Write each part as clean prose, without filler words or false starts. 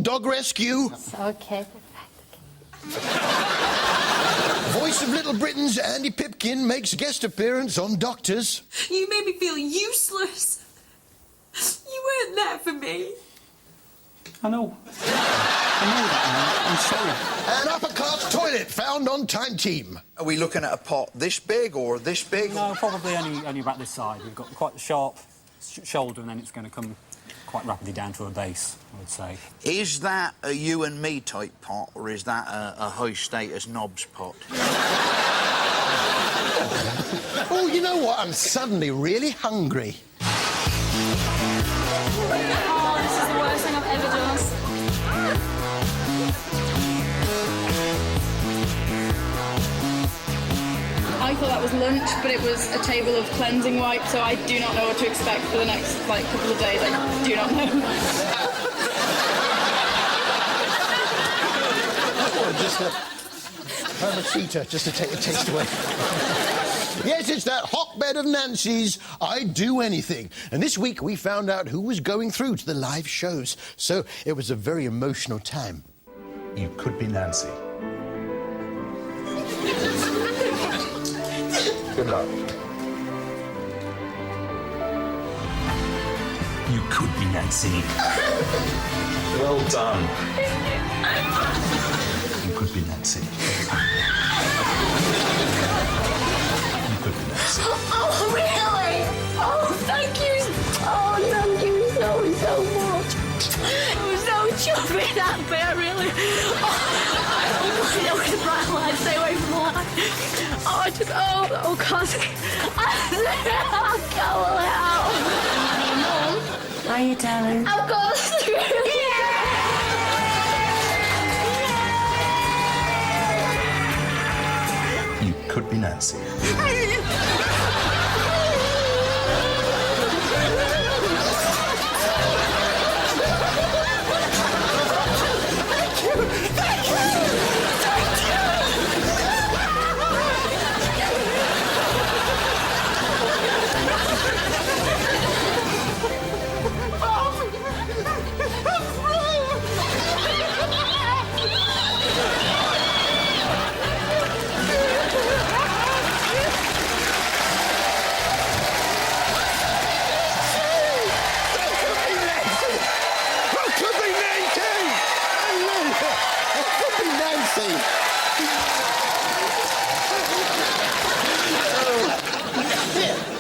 on dog rescue. Okay. Voice of Little Britain's Andy Pipkin makes guest appearance on Doctors. You made me feel useless. You weren't there for me. I know that, I'm sorry. An upper-class toilet found on Time Team. Are we looking at a pot this big or this big? No, probably only about this side. We've got quite a sharp shoulder, and then it's going to come quite rapidly down to a base, I would say. Is that a you and me type pot, or is that a high-status knobs pot? Oh, you know what? I'm suddenly really hungry. Oh, this is the worst thing I've ever done. I thought that was lunch, but it was a table of cleansing wipes, so I do not know what to expect for the next, couple of days. I do not know. Just a Hermacita, just to take the taste away. Yes, it's that hotbed of Nancy's I'd Do Anything. And this week we found out who was going through to the live shows. So it was a very emotional time. You could be Nancy. Good luck. You could be Nancy. Well done. You could be Nancy. You could be Nancy. Oh, really? Oh, thank you. Oh, thank you so much. I was so chuffed that bit, really. Oh, I was a bright light. Stay away from the light. Oh, I just, oh, God. I can't let out. Mum. Are you, darling? I've got through. You could be Nancy.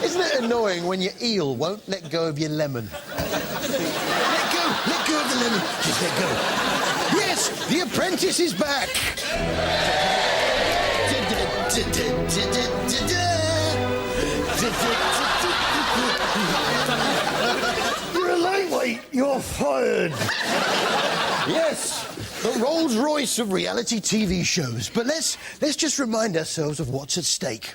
Isn't it annoying when your eel won't let go of your lemon? Let go of the lemon. Just let go. Yes, the Apprentice is back. You're a lightweight. You're fired. Yes, the Rolls Royce of reality TV shows. But let's just remind ourselves of what's at stake.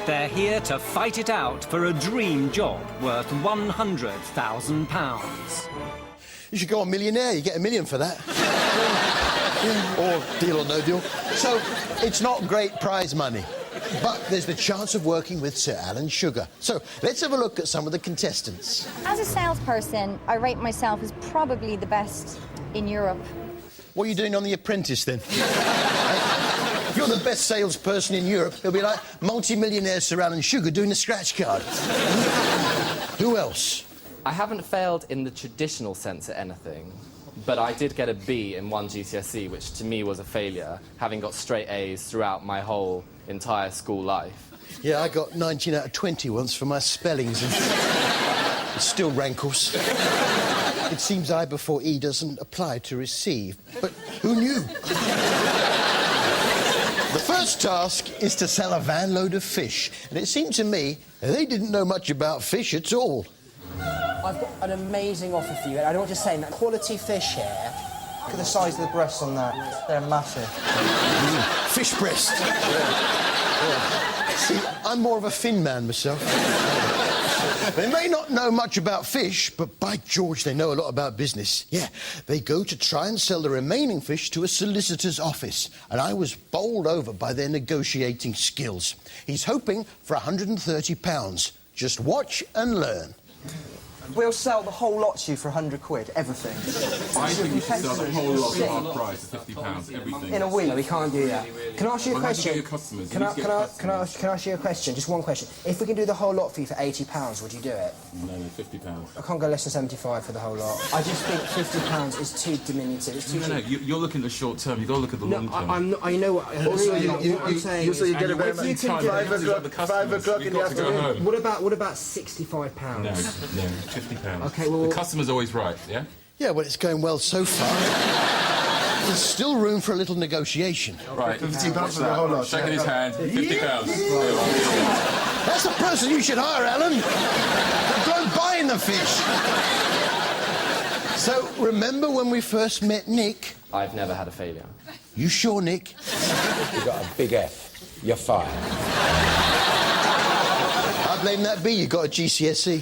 They're here to fight it out for a dream job worth £100,000. You should go on Millionaire. You get $1 million for that. Yeah. Or Deal or No Deal. So it's not great prize money, but there's the chance of working with Sir Alan Sugar. So let's have a look at some of the contestants. As a salesperson, I rate myself as probably the best in Europe. What are you doing on The Apprentice, then? If you're the best salesperson in Europe, it'll be like multi-millionaire Sir Alan Sugar doing a scratch card. Who else? I haven't failed in the traditional sense at anything, but I did get a B in one GCSE, which to me was a failure, having got straight A's throughout my whole entire school life. Yeah, I got 19 out of 20 once for my spellings, and it still rankles. It seems I before E doesn't apply to receive, but who knew? The first task is to sell a van load of fish, and it seemed to me they didn't know much about fish at all. I've got an amazing offer for you, and I don't want to say that quality fish here. Look at the size of the breasts on that. They're massive. Fish breast. Yeah. See, I'm more of a fin man myself. They may not know much about fish, but by George, they know a lot about business. Yeah, they go to try and sell the remaining fish to a solicitor's office, and I was bowled over by their negotiating skills. He's hoping for £130. Just watch and learn. We'll sell the whole lot to you for 100 quid, everything. I think you should sell the whole lot for half price, £50, everything. In a week? No, we can't do that. Can I ask you a question? How do you get your customers? Can I ask you a question? Just one question. If we can do the whole lot for you for £80, would you do it? No, £50. I can't go less than 75 for the whole lot. I just think £50 is too diminutive. It's too No, you're looking at the short term. You've got to look at the long term. I'm not, I know what I'm saying. You get a very much 5 o'clock in the afternoon. What about £65? No, £50. Okay, well... The customer's always right, yeah? Yeah, well, it's going well so far. There's still room for a little negotiation. Right. £50 for the whole lot. Shaking his hand. £50. That's the person you should hire, Alan. Go buying the fish. So, remember when we first met Nick? I've never had a failure. You sure, Nick? You got a big F. You're fired. I blame that B. You got a GCSE.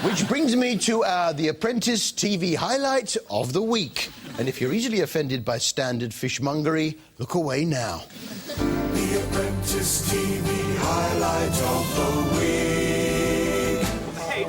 Which brings me to The Apprentice TV highlight of the week. And if you're easily offended by standard fishmongery, look away now. The Apprentice TV highlight of the week. Hey.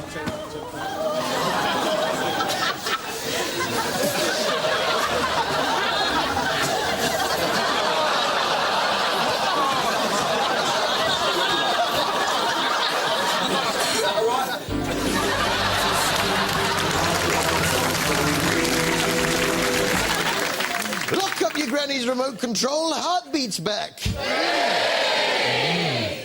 Granny's remote control, Heartbeat's back.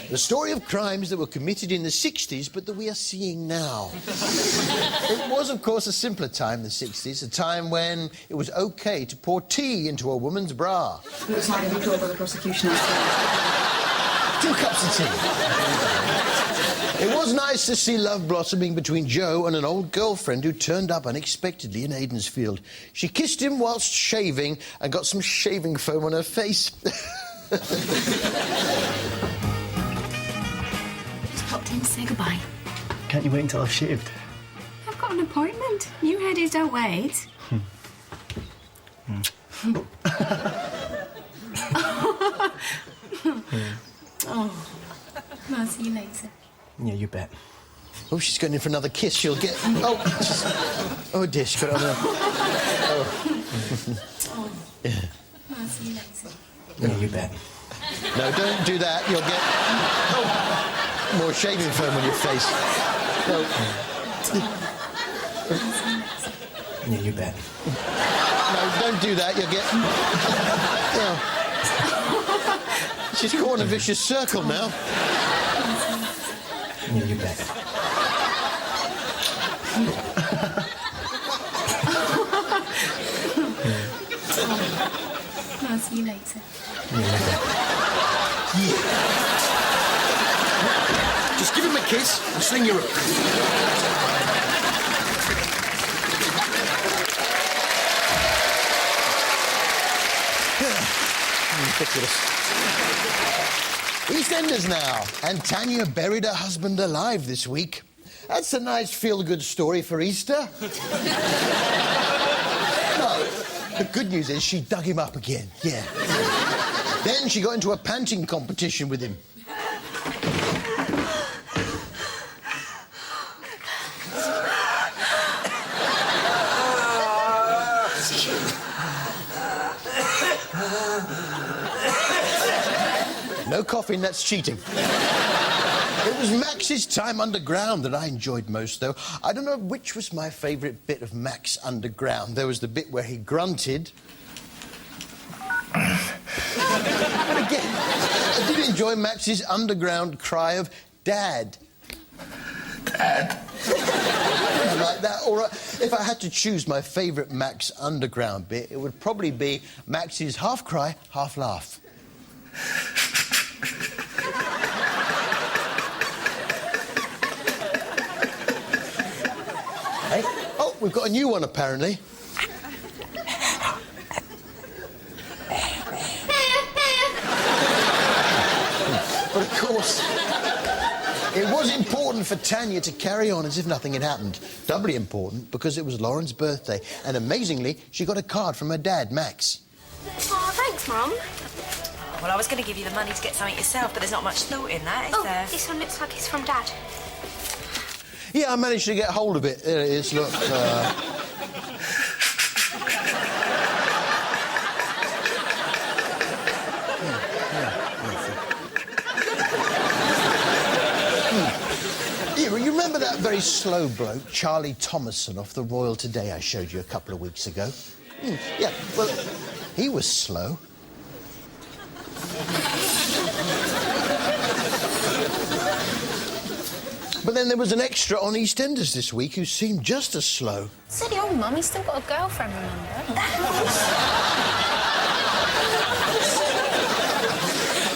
The story of crimes that were committed in the 60s, but that we are seeing now. It was, of course, a simpler time, the 60s, a time when it was OK to pour tea into a woman's bra. Looks like a withdrawal by the prosecution. 2 cups of tea. It was nice to see love blossoming between Joe and an old girlfriend who turned up unexpectedly in Aidensfield. She kissed him whilst shaving and got some shaving foam on her face. Just popped in to say goodbye. Can't you wait until I've shaved? I've got an appointment. New headies don't wait. Oh, I'll see you later. Yeah, you bet. Oh, she's going in for another kiss. She'll get... Oh, dear, she's got it on her... Oh. Yeah. I'll see you later. Yeah, you bet. No, don't do that. You'll get... more shaving foam on your face. No. Yeah, you bet. No, don't do that. You'll get... She's caught in a vicious circle now. Yeah, you bet. I'll see you later. Yeah, you bet. Yeah. Just give him a kiss and sling your hook. Ridiculous. EastEnders now, and Tanya buried her husband alive this week. That's a nice feel-good story for Easter. No, the good news is she dug him up again, yeah. Then she got into a panting competition with him. No coughing, that's cheating. It was Max's time underground that I enjoyed most, though. I don't know which was my favourite bit of Max Underground. There was the bit where he grunted. And again, I did enjoy Max's underground cry of Dad. Dad. Like that. Or if I had to choose my favourite Max Underground bit, it would probably be Max's half cry, half laugh. Hey? Oh, we've got a new one, apparently. But, of course, it was important for Tanya to carry on as if nothing had happened. Doubly important because it was Lauren's birthday. And, amazingly, she got a card from her dad, Max. Oh, thanks, Mum. Well, I was going to give you the money to get something yourself, but there's not much thought in that, is there? This one looks like it's from Dad. Yeah, I managed to get hold of it. There it is, look. Yeah, you remember that very slow bloke, Charlie Thomason, off the Royal Today I showed you a couple of weeks ago? Yeah, well, he was slow. But then there was an extra on EastEnders this week who seemed just as slow. Said your mum, he's still got a girlfriend, remember?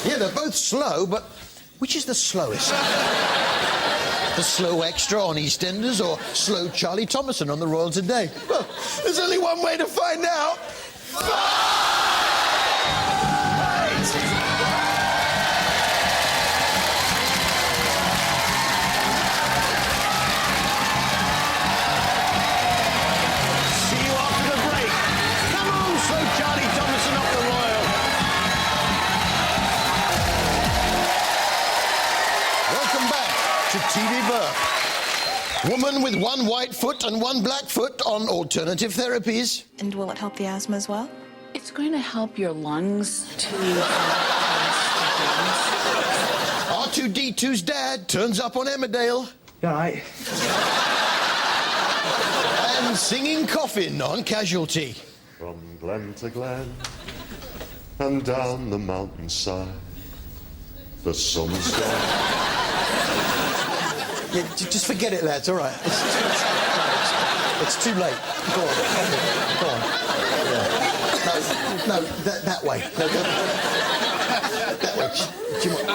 Yeah, they're both slow, but which is the slowest? The slow extra on EastEnders or slow Charlie Thomason on the Royal Today? Well, there's only one way to find out. TV Burp. Woman with one white foot and one black foot on alternative therapies. And will it help the asthma as well? It's going to help your lungs to... R2-D2's dad turns up on Emmerdale. You all right? And singing Coffin on Casualty. From glen to glen and down the mountainside, the sun's gone. Yeah, just forget it, lads, all right. It's too late. Go on. Go on. Yeah. No, that way. No, that way. Do you want...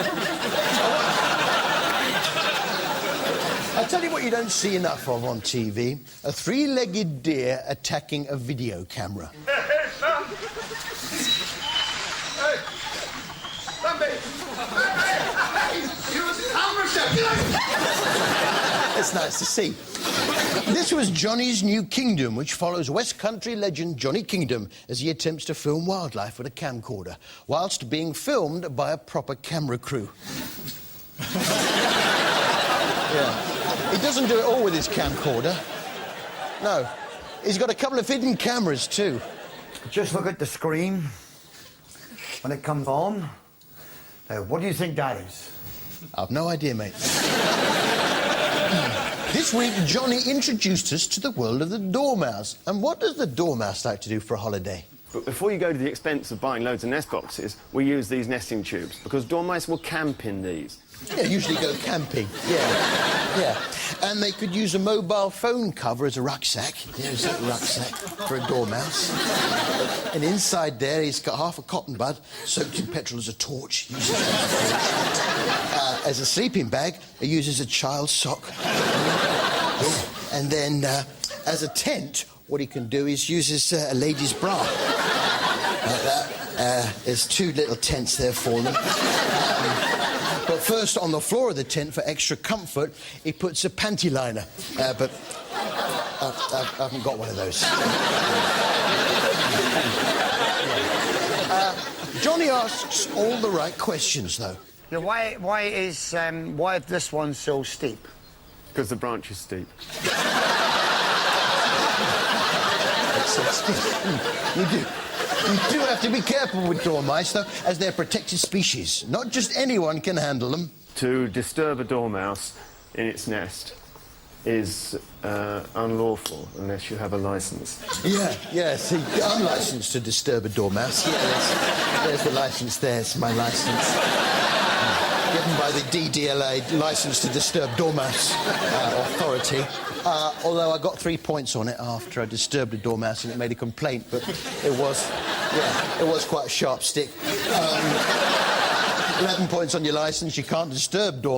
I'll tell you what you don't see enough of on TV. A three-legged deer attacking a video camera. It's nice to see. This was Johnny's New Kingdom, which follows West Country legend Johnny Kingdom as he attempts to film wildlife with a camcorder, whilst being filmed by a proper camera crew. Yeah. He doesn't do it all with his camcorder. No. He's got a couple of hidden cameras, too. Just look at the screen when it comes on. Now, what do you think that is? I've no idea, mate. This week, Johnny introduced us to the world of the dormouse. And what does the dormouse like to do for a holiday? But before you go to the expense of buying loads of nest boxes, we use these nesting tubes, because dormice will camp in these. Yeah, usually go camping. Yeah. And they could use a mobile phone cover as a rucksack. There's a rucksack for a dormouse. And inside there, he's got half a cotton bud soaked in petrol as a torch. Uses it as a torch. As a sleeping bag, he uses a child's sock. And then, as a tent, what he can do is uses a lady's bra. Like that. There's two little tents there for them. But first, on the floor of the tent, for extra comfort, he puts a panty liner. But I haven't got one of those. Johnny asks all the right questions, though. Yeah, why is this one so steep? Because the branch is steep. You do have to be careful with dormice, though, as they're protected species. Not just anyone can handle them. To disturb a dormouse in its nest is unlawful unless you have a licence. Yeah, see, I'm licensed to disturb a dormouse. Yeah, there's the licence there, it's my licence. Given by the DDLA, Licence to Disturb Dormouse Authority. Although I got 3 points on it after I disturbed a dormouse and it made a complaint, but it was quite a sharp stick. 11 points on your licence, you can't disturb dormouse.